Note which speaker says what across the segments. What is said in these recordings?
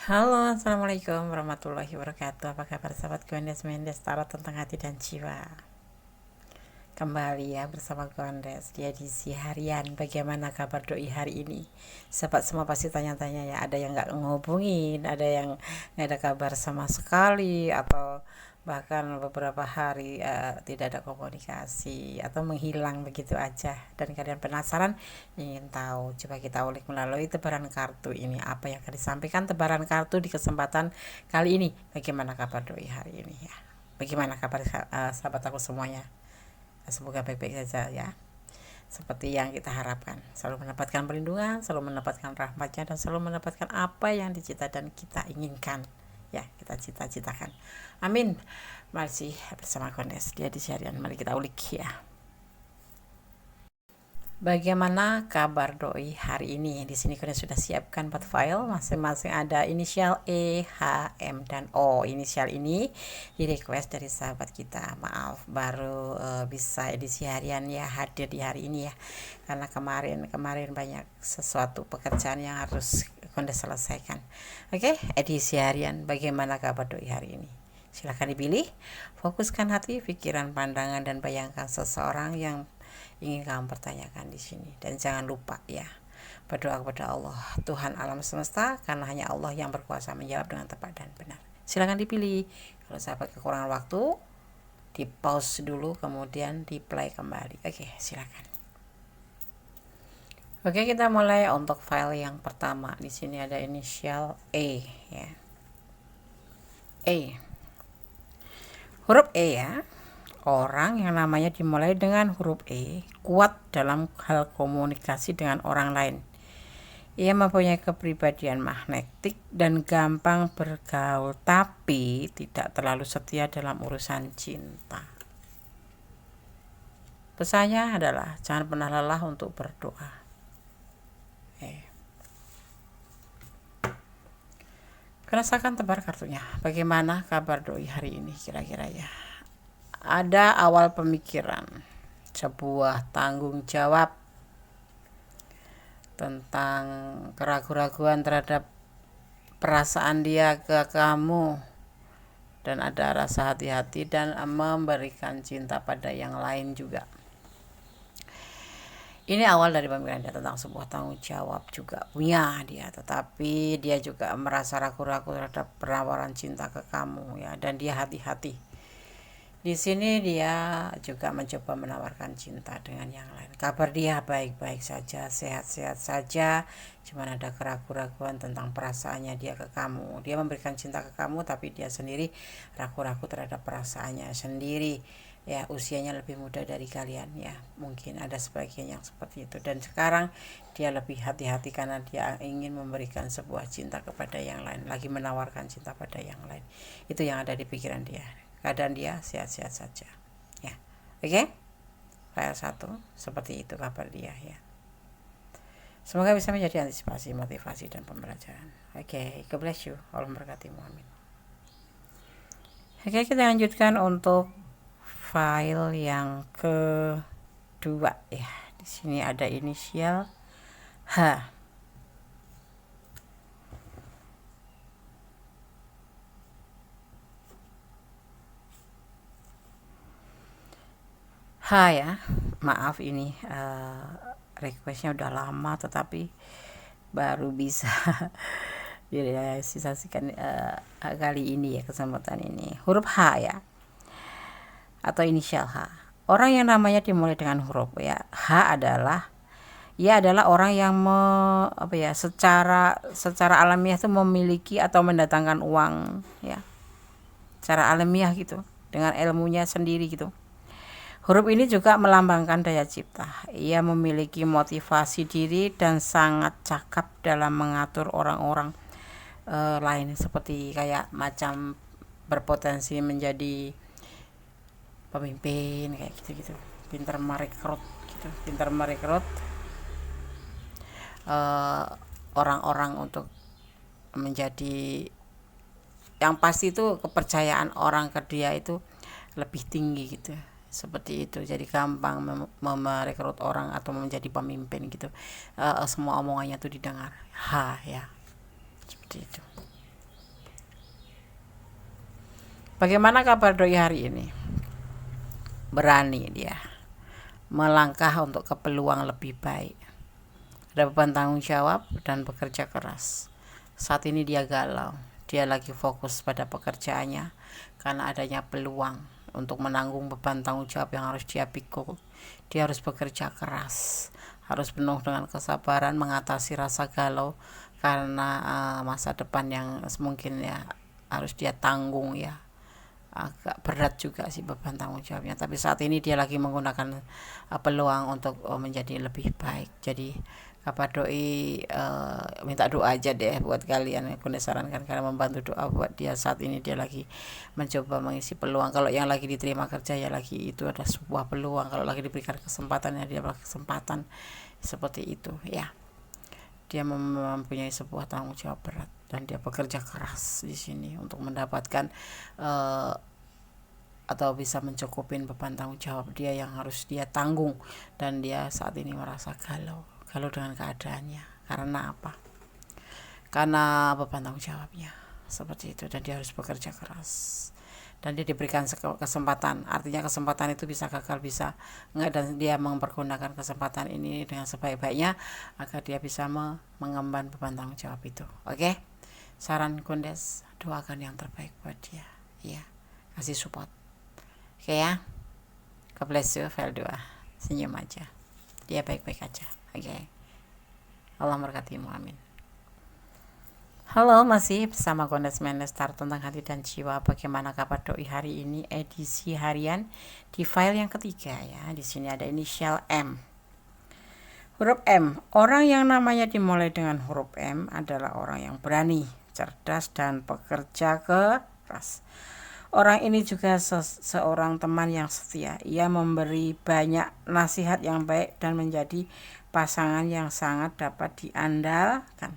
Speaker 1: Halo, assalamualaikum warahmatullahi wabarakatuh. Apa kabar sahabat Gondes Mendes Tarot tentang hati dan jiwa? Kembali ya bersama Gondes di edisi harian. Bagaimana kabar doi hari ini? Sahabat semua pasti tanya-tanya ya. Ada yang nggak ngehubungin, ada yang nggak ada kabar sama sekali, atau bahkan beberapa hari tidak ada komunikasi atau menghilang begitu aja, dan kalian penasaran ingin tahu. Coba kita ulik melalui tebaran kartu ini, apa yang akan disampaikan tebaran kartu di kesempatan kali ini. Bagaimana kabar doi hari ini ya? Bagaimana kabar sahabat aku semuanya? Semoga baik-baik saja ya, seperti yang kita harapkan, selalu mendapatkan perlindungan, selalu mendapatkan rahmatnya, dan selalu mendapatkan apa yang dicita dan kita inginkan ya, kita cita-citakan. Amin. Masih bersama Kondes dia di harian, mari kita ulik ya. Bagaimana kabar doi hari ini? Di sini kalian sudah siapkan 4 file, masing-masing ada inisial E, H, M, dan O. Inisial ini di request dari sahabat kita. Maaf baru bisa edisi harian ya, hadir di hari ini ya. Karena kemarin banyak sesuatu pekerjaan yang harus Kondes selesaikan. Oke, edisi harian. Bagaimana kabar doi hari ini? Silahkan dipilih. Fokuskan hati, pikiran, pandangan, dan bayangkan seseorang yang ingin kamu pertanyakan di sini. Dan jangan lupa ya, berdoa kepada Allah, Tuhan alam semesta, karena hanya Allah yang berkuasa menjawab dengan tepat dan benar. Silakan dipilih. Kalau sahabat kekurangan waktu, di pause dulu, kemudian di play kembali. Oke, silakan. Oke, kita mulai untuk file yang pertama. Di sini ada inisial E ya. E. Huruf E ya. Orang yang namanya dimulai dengan huruf E kuat dalam hal komunikasi dengan orang lain. Ia mempunyai kepribadian magnetik dan gampang bergaul, tapi tidak terlalu setia dalam urusan cinta. Pesannya adalah jangan pernah lelah untuk berdoa. Rasakan tebar kartunya. Bagaimana kabar doi hari ini kira-kira ya? Ada awal pemikiran, sebuah tanggung jawab tentang keraguan-raguan terhadap perasaan dia ke kamu, dan ada rasa hati-hati dan memberikan cinta pada yang lain juga. Ini awal dari pemikiran dia tentang sebuah tanggung jawab juga punya dia, tetapi dia juga merasa ragu-ragu terhadap penawaran cinta ke kamu ya, dan dia hati-hati. Di sini dia juga mencoba menawarkan cinta dengan yang lain. Kabar dia baik-baik saja, sehat-sehat saja. Cuman ada keraguan-raguan tentang perasaannya dia ke kamu. Dia memberikan cinta ke kamu, tapi dia sendiri ragu-ragu terhadap perasaannya sendiri. Ya, usianya lebih muda dari kalian ya. Mungkin ada sebagian yang seperti itu. Dan sekarang dia lebih hati-hati karena dia ingin memberikan sebuah cinta kepada yang lain. Lagi menawarkan cinta pada yang lain. Itu yang ada di pikiran dia. Keadaan dia sehat-sehat saja ya. Oke, file 1 seperti itu kabar dia ya. Semoga bisa menjadi antisipasi, motivasi, dan pembelajaran. Oke, God bless you. Allah memberkatimu, amin. Oke, kita lanjutkan untuk file yang kedua ya. Di sini ada inisial H. Ya, maaf ini requestnya udah lama tetapi baru bisa direalisasikan kali ini ya, kesempatan ini. Huruf H ya, atau inisial H. Orang yang namanya dimulai dengan huruf ya H adalah orang yang secara alamiah itu memiliki atau mendatangkan uang ya, secara alamiah gitu, dengan ilmunya sendiri gitu. Huruf ini juga melambangkan daya cipta. Ia memiliki motivasi diri dan sangat cakap dalam mengatur orang-orang lain, seperti kayak macam berpotensi menjadi pemimpin kayak gitu-gitu. Pintar merekrut gitu, orang-orang untuk menjadi, yang pasti itu kepercayaan orang ke dia itu lebih tinggi gitu, seperti itu. Jadi gampang merekrut orang atau menjadi pemimpin gitu. Semua omongannya tuh didengar. Ya, seperti itu. Bagaimana kabar doi hari ini? Berani dia melangkah untuk ke peluang lebih baik. Ada beban tanggung jawab dan bekerja keras. Saat ini dia galau. Dia lagi fokus pada pekerjaannya karena adanya peluang untuk menanggung beban tanggung jawab yang harus dia pikul. Dia harus bekerja keras, harus penuh dengan kesabaran mengatasi rasa galau karena masa depan yang mungkin ya harus dia tanggung ya. Agak berat juga sih beban tanggung jawabnya, tapi saat ini dia lagi menggunakan peluang untuk menjadi lebih baik. Jadi kabar doi minta doa aja deh buat kalian. Aku sarankan kalian membantu doa buat dia. Saat ini dia lagi mencoba mengisi peluang. Kalau yang lagi diterima kerja ya lagi itu ada sebuah peluang. Kalau lagi diberikan kesempatan ya dia kesempatan seperti itu ya. Dia mempunyai sebuah tanggung jawab berat dan dia bekerja keras di sini untuk mendapatkan atau bisa mencukupin beban tanggung jawab dia yang harus dia tanggung. Dan dia saat ini merasa galau dengan keadaannya. Karena apa? Karena beban tanggung jawabnya seperti itu, dan dia harus bekerja keras. Dan dia diberikan kesempatan, artinya kesempatan itu bisa gagal, bisa enggak, dan dia mempergunakan kesempatan ini dengan sebaik-baiknya agar dia bisa mengemban beban tanggung jawab itu. Oke? Saran Kundes, doakan yang terbaik buat dia. Ya, kasih support. Oke ya? God bless you, file 2. Senyum aja. Dia baik-baik aja. Oke. Allah memberkatimu, amin. Halo, masih bersama Gondes Menestar tentang hati dan jiwa. Bagaimana kabar doi hari ini? Edisi harian di file yang ketiga ya. Di sini ada inisial M. Huruf M. Orang yang namanya dimulai dengan huruf M adalah orang yang berani, cerdas, dan pekerja keras. Orang ini juga seorang teman yang setia. Ia memberi banyak nasihat yang baik dan menjadi pasangan yang sangat dapat diandalkan.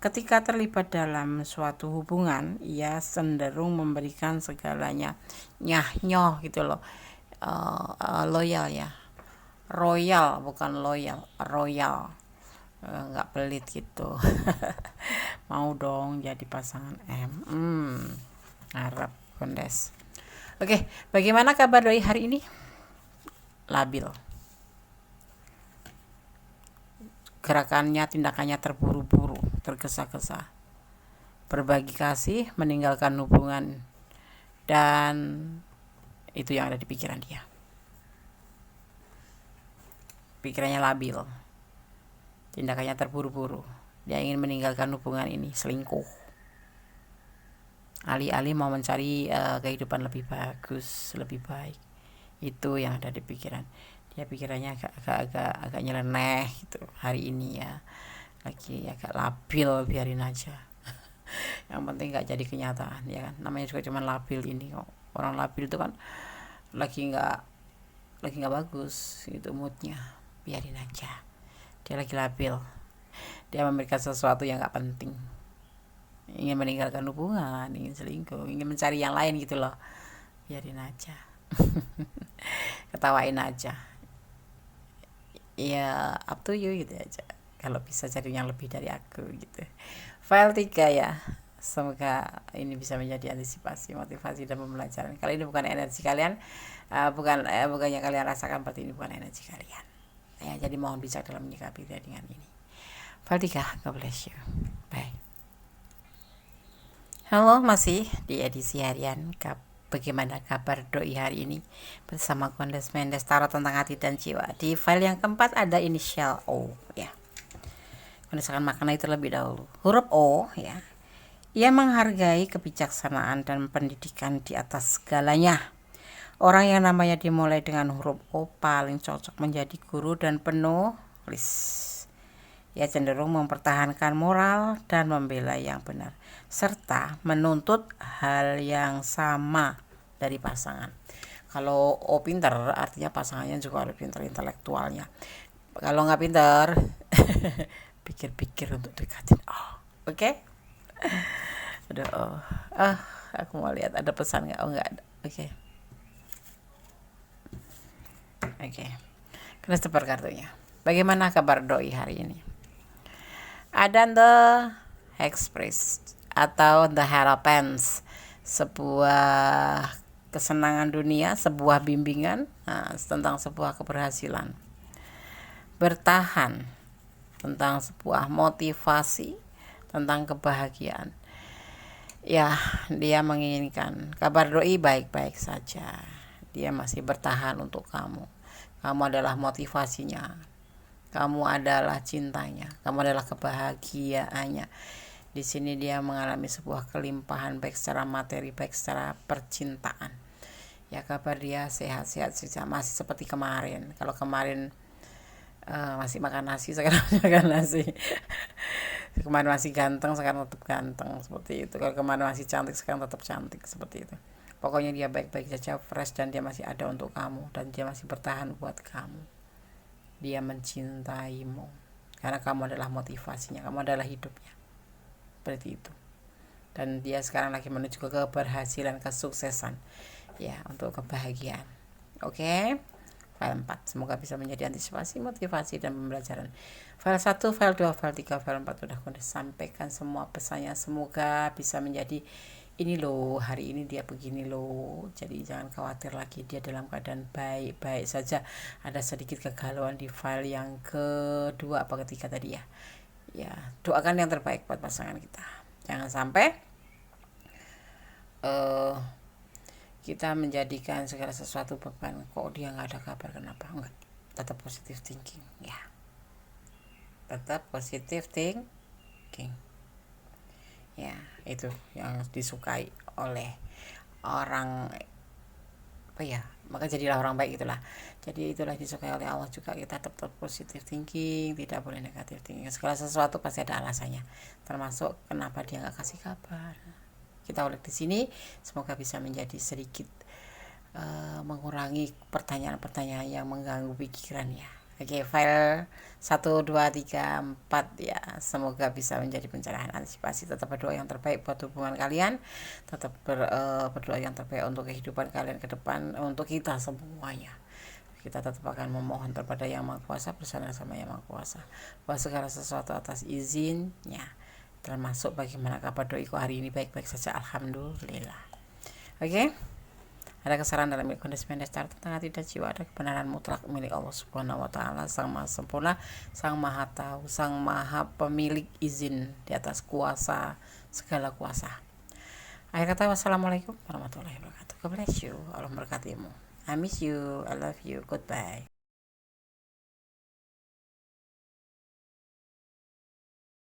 Speaker 1: Ketika terlibat dalam suatu hubungan, ia cenderung memberikan segalanya. Nyah-nyoh gitu loh. Loyal ya. Royal, bukan loyal. Royal. Nggak pelit gitu. Mau dong jadi pasangan M. Harap Kondes. Oke, bagaimana kabar doi hari ini? Labil. Gerakannya, tindakannya terburu-buru, tergesa-gesa. Berbagi kasih, meninggalkan hubungan, dan itu yang ada di pikiran dia. Pikirannya labil. Tindakannya terburu-buru. Dia ingin meninggalkan hubungan ini, selingkuh. Alih-alih mau mencari kehidupan lebih bagus, lebih baik. Itu yang ada di pikiran. Dia pikirannya agak nyeleneh gitu hari ini ya. Lagi agak labil, biarin aja. Yang penting nggak jadi kenyataan ya kan. Namanya juga cuma labil ini kok. Orang labil itu kan lagi nggak bagus gitu moodnya. Biarin aja. Dia lagi labil. Dia memberikan sesuatu yang nggak penting. Ingin meninggalkan hubungan, ingin selingkuh, ingin mencari yang lain gitu loh. Biarin aja. Ketawain aja. Ya up to you gitu aja. Kalau bisa cari yang lebih dari aku gitu. File 3 ya. Semoga ini bisa menjadi antisipasi, motivasi, dan pembelajaran. Kali ini bukan energi kalian, bukannya kalian rasakan seperti ini, bukan energi kalian. Ya, jadi mohon bijak dalam menyikapi dengan ini. File 3, God bless you. Bye. Halo, masih di edisi harian bagaimana kabar doi hari ini bersama Gondes Mendes Tarot tentang hati dan jiwa. Di file yang keempat ada inisial O ya. Gondes akan maknai terlebih dahulu. Huruf O ya. Ia menghargai kebijaksanaan dan pendidikan di atas segalanya. Orang yang namanya dimulai dengan huruf O paling cocok menjadi guru dan penulis. Ia cenderung mempertahankan moral dan membela yang benar, serta menuntut hal yang sama dari pasangan. Kalau O pinter, artinya pasangannya juga harus pinter intelektualnya. Kalau nggak pinter, pikir-pikir untuk dekatin O. Oke? Aduh, aku mau lihat ada pesan nggak? Oh, nggak ada. Oke. Kita sebar kartunya. Bagaimana kabar doi hari ini? Ada The Express atau The Hierophants. sebuah kesenangan dunia, sebuah bimbingan, tentang sebuah keberhasilan. Bertahan, tentang sebuah motivasi, tentang kebahagiaan. Ya, dia menginginkan kabar doi baik-baik saja. Dia masih bertahan untuk kamu. Kamu adalah motivasinya. Kamu adalah cintanya. Kamu adalah kebahagiaannya. Di sini dia mengalami sebuah kelimpahan baik secara materi, baik secara percintaan. Ya, kabar dia sehat-sehat saja, masih seperti kemarin. Kalau kemarin masih makan nasi, sekarang makan nasi. Kemarin masih ganteng, sekarang tetap ganteng, seperti itu. Kalau kemarin masih cantik, sekarang tetap cantik, seperti itu. Pokoknya dia baik-baik saja, fresh, dan dia masih ada untuk kamu, dan dia masih bertahan buat kamu. Dia mencintaimu karena kamu adalah motivasinya, kamu adalah hidupnya, seperti itu. Dan dia sekarang lagi menuju ke keberhasilan, kesuksesan, ya, untuk kebahagiaan. Oke. File 4 semoga bisa menjadi antisipasi, motivasi, dan pembelajaran. File 1, file 2, file 3, file 4 sudah aku sampaikan semua pesannya. Semoga bisa menjadi ini loh, hari ini dia begini loh. Jadi jangan khawatir lagi, dia dalam keadaan baik-baik saja. Ada sedikit kegalauan di file yang kedua apa ketiga tadi ya. Ya, doakan yang terbaik buat pasangan kita. Jangan sampai kita menjadikan segala sesuatu beban. Kok dia nggak ada kabar, kenapa? Enggak, tetap positive thinking ya, tetap positive thinking ya. Itu yang disukai oleh orang, apa ya, maka jadilah orang baik, itulah. Jadi itulah disukai oleh Allah juga, kita tetap positive thinking, tidak boleh negatif thinking. Segala sesuatu pasti ada alasannya, termasuk kenapa dia nggak kasih kabar. Kita ulik di sini, semoga bisa menjadi sedikit mengurangi pertanyaan-pertanyaan yang mengganggu pikiran ya. Oke, file 1, 2, 3, 4 ya. Semoga bisa menjadi pencerahan, antisipasi. Tetap berdoa yang terbaik buat hubungan kalian. Tetap berdoa yang terbaik untuk kehidupan kalian ke depan, untuk kita semuanya. Kita tetap akan memohon kepada Yang Maha Kuasa, bersama sama Yang Maha Kuasa, bahwa segala sesuatu atas izinnya, termasuk bagaimana kabar doiku hari ini baik-baik saja, alhamdulillah. Oke. Ada kesalahan dalam kondisi mendasar tentang hati dan jiwa, ada kebenaran mutlak milik Allah Subhanahu wa Ta'ala, Sang Maha Sempurna, Sang Maha Tahu, Sang Maha Pemilik izin di atas kuasa, segala kuasa. Akhir kata, wassalamualaikum warahmatullahi wabarakatuh. God bless you, Allah memberkatimu. I miss you, I love you, goodbye.